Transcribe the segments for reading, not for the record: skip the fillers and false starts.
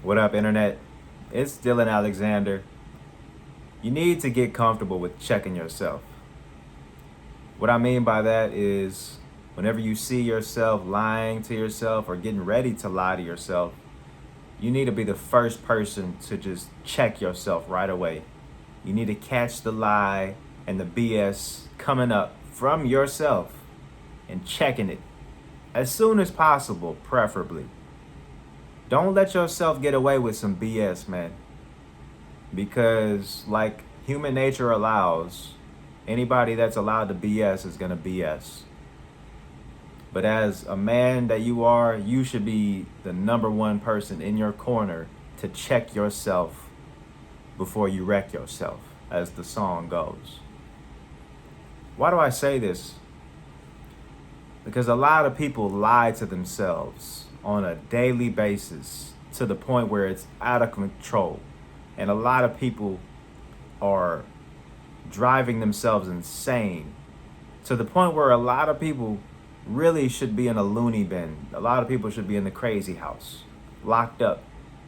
What up, Internet? It's Dylan Alexander. You need to get comfortable with checking yourself. What I mean by that is whenever you see yourself lying to yourself or getting ready to lie to yourself, you need to be the first person to just check yourself right away. You need to catch the lie and the BS coming up from yourself and checking it as soon as possible, preferably. Don't let yourself get away with some BS, man. Because, like human nature allows, anybody that's allowed to BS is going to BS. But as a man that you are, you should be the number one person in your corner to check yourself before you wreck yourself, as the song goes. Why do I say this? Because a lot of people lie to themselves on a daily basis to the point where it's out of control. And a lot of people are driving themselves insane to the point where a lot of people really should be in a loony bin. A lot of people should be in the crazy house, locked up.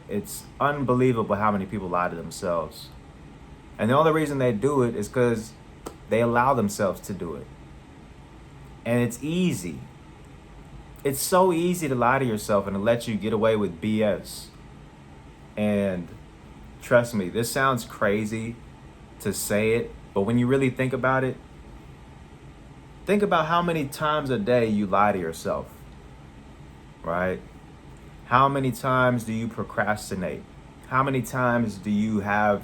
It's unbelievable how many people lie to themselves. And the only reason they do it is because they allow themselves to do it. And it's easy. It's so easy to lie to yourself and to let you get away with BS. And trust me, this sounds crazy to say it, but when you really think about it, think about how many times a day you lie to yourself, right? How many times do you procrastinate? How many times do you have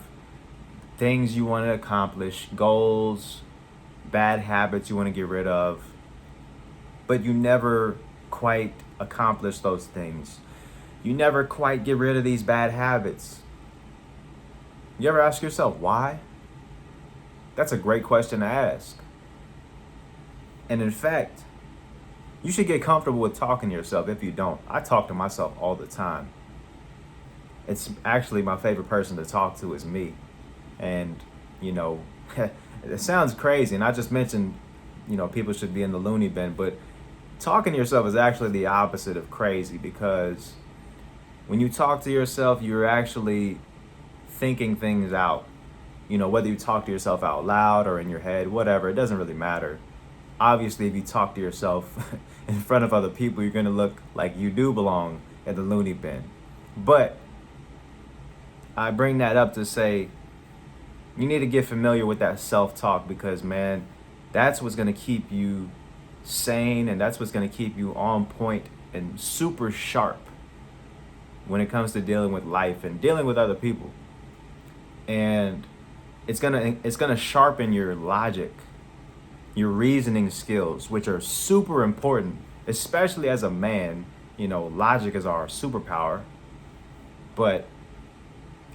things you want to accomplish, goals, bad habits you want to get rid of, but you never quite accomplish those things? You never quite get rid of these bad habits. You ever ask yourself why? That's a great question to ask. And in fact, you should get comfortable with talking to yourself if you don't. I talk to myself all the time. It's actually my favorite person to talk to is me. And, it sounds crazy. And I just mentioned, people should be in the loony bin. But talking to yourself is actually the opposite of crazy, because when you talk to yourself, you're actually thinking things out. Whether you talk to yourself out loud or in your head, whatever, it doesn't really matter. Obviously, if you talk to yourself in front of other people, you're going to look like you do belong in the loony bin. But I bring that up to say you need to get familiar with that self-talk, because, man, that's what's going to keep you sane, and that's what's going to keep you on point and super sharp when it comes to dealing with life and dealing with other people. And it's gonna sharpen your logic, your reasoning skills, which are super important, especially as a man. Logic is our superpower. But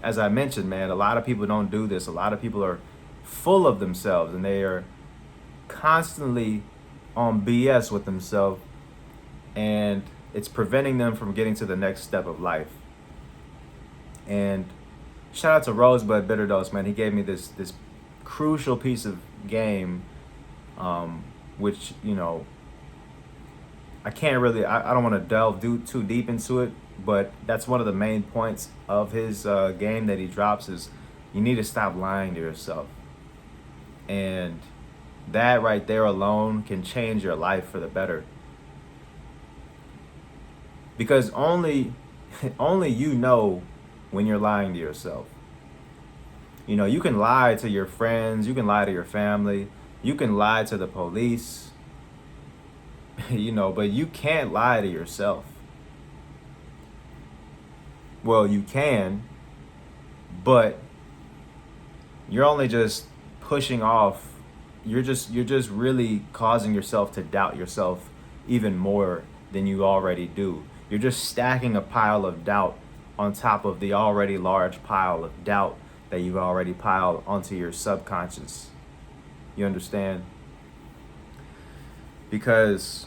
as I mentioned, man, a lot of people don't do this. A lot of people are full of themselves, and they are constantly on BS with themselves, and it's preventing them from getting to the next step of life. And shout out to Rosebud Bitter Dose, man. He gave me this crucial piece of game, which I can't really. I don't want to delve too deep into it, but that's one of the main points of his game that he drops is you need to stop lying to yourself, and that right there alone can change your life for the better. Because only you know when you're lying to yourself. You can lie to your friends, you can lie to your family, you can lie to the police, but you can't lie to yourself. Well, you can, but you're only just pushing off. You're just really causing yourself to doubt yourself even more than you already do. You're just stacking a pile of doubt on top of the already large pile of doubt that you've already piled onto your subconscious. You understand? Because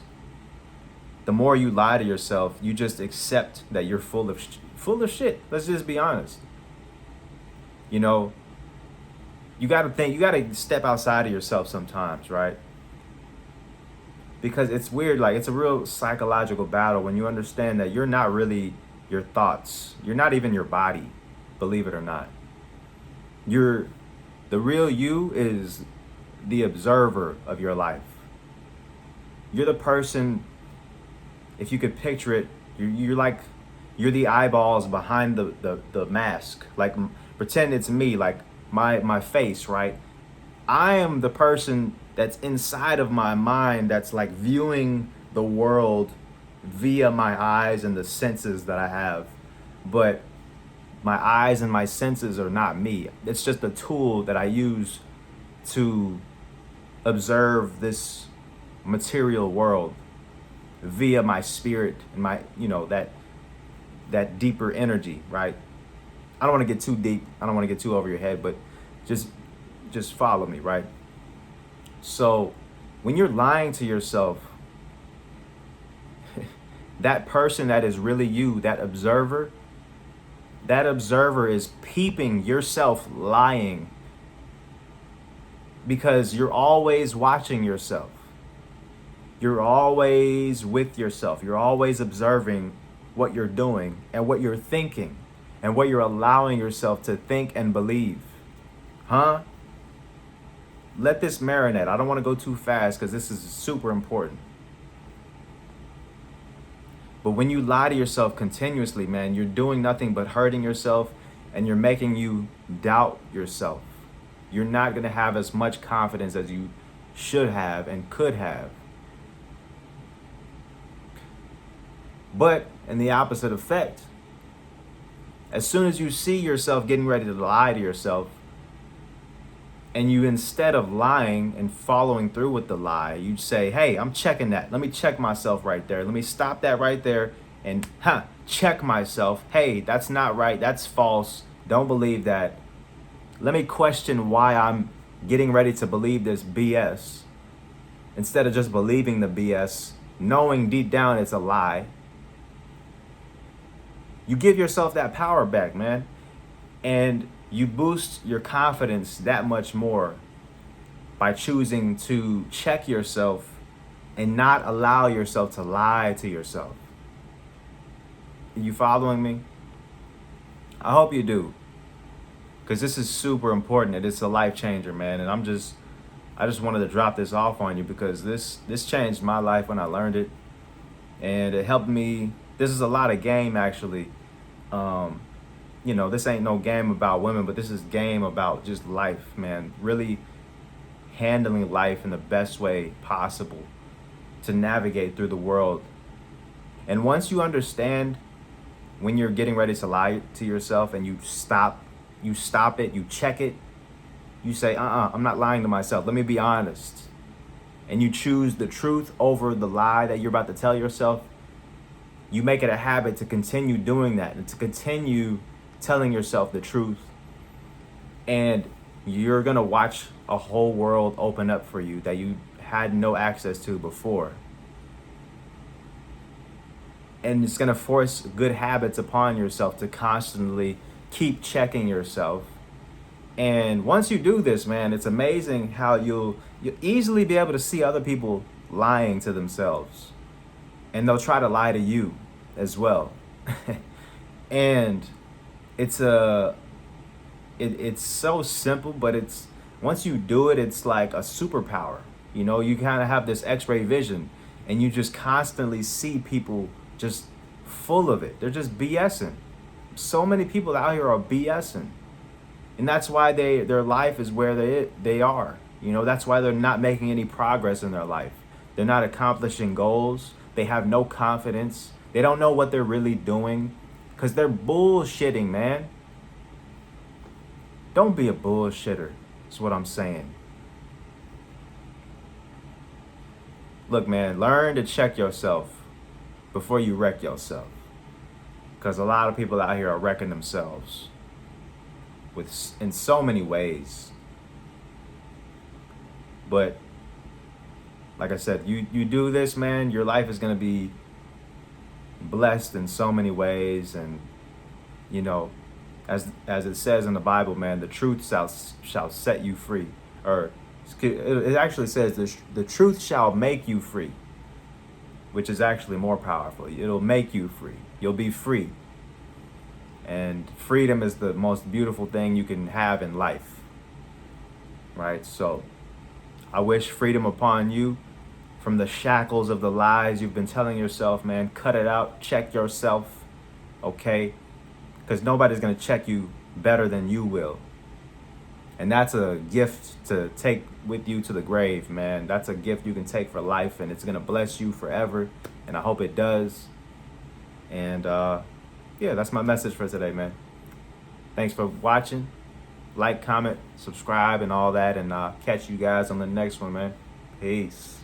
the more you lie to yourself, you just accept that you're full of shit. Let's just be honest. You got to step outside of yourself sometimes, right? Because it's weird, like it's a real psychological battle when you understand that you're not really your thoughts. You're not even your body, believe it or not. You're the real you is the observer of your life. You're the person, if you could picture it, you're like, you're the eyeballs behind the mask. Like, pretend it's me, like my face, right? I am the person that's inside of my mind that's like viewing the world via my eyes and the senses that I have. But my eyes and my senses are not me. It's just a tool that I use to observe this material world via my spirit and my, that deeper energy, right? I don't want to get too deep. I don't want to get too over your head, but just follow me, right? So when you're lying to yourself, that person that is really you, that observer is peeping yourself lying, because you're always watching yourself. You're always with yourself. You're always observing what you're doing and what you're thinking and what you're allowing yourself to think and believe. Huh? Let this marinate. I don't want to go too fast because this is super important. But when you lie to yourself continuously, man, you're doing nothing but hurting yourself, and you're making you doubt yourself. You're not going to have as much confidence as you should have and could have. But in the opposite effect, as soon as you see yourself getting ready to lie to yourself, and you, instead of lying and following through with the lie, you say, hey, I'm checking that. Let me check myself right there. Let me stop that right there and check myself. Hey, that's not right. That's false. Don't believe that. Let me question why I'm getting ready to believe this BS, instead of just believing the BS, knowing deep down it's a lie. You give yourself that power back, man. And you boost your confidence that much more by choosing to check yourself and not allow yourself to lie to yourself. Are you following me? I hope you do, because this is super important and it's a life changer, man. And I just wanted to drop this off on you because this changed my life when I learned it, and it helped me. This is a lot of game, actually. This ain't no game about women, but this is game about just life, man. Really handling life in the best way possible to navigate through the world. And once you understand when you're getting ready to lie to yourself, and you stop it, you check it, you say, I'm not lying to myself. Let me be honest. And you choose the truth over the lie that you're about to tell yourself. You make it a habit to continue doing that and to continue telling yourself the truth. And you're going to watch a whole world open up for you that you had no access to before. And it's going to force good habits upon yourself to constantly keep checking yourself. And once you do this, man, it's amazing how you'll easily be able to see other people lying to themselves. And they'll try to lie to you as well. And it's so simple, but it's, once you do it, it's like a superpower. You kind of have this X-ray vision, and you just constantly see people just full of it. They're just BSing. So many people out here are BSing. And that's why their life is where they are. That's why they're not making any progress in their life. They're not accomplishing goals. They have no confidence. They don't know what they're really doing because they're bullshitting, man. Don't be a bullshitter, is what I'm saying. Look, man, learn to check yourself before you wreck yourself, because a lot of people out here are wrecking themselves in so many ways. But like I said, you do this, man, your life is going to be blessed in so many ways. And as it says in the Bible, man, the truth shall set you free. Or it actually says the truth shall make you free, which is actually more powerful. It'll make you free. You'll be free. And freedom is the most beautiful thing you can have in life, right? So I wish freedom upon you from the shackles of the lies you've been telling yourself, man. Cut it out. Check yourself, okay? Because nobody's going to check you better than you will. And that's a gift to take with you to the grave, man. That's a gift you can take for life, and it's going to bless you forever. And I hope it does. And yeah, that's my message for today, man. Thanks for watching. Like, comment, subscribe, and all that. And catch you guys on the next one, man. Peace.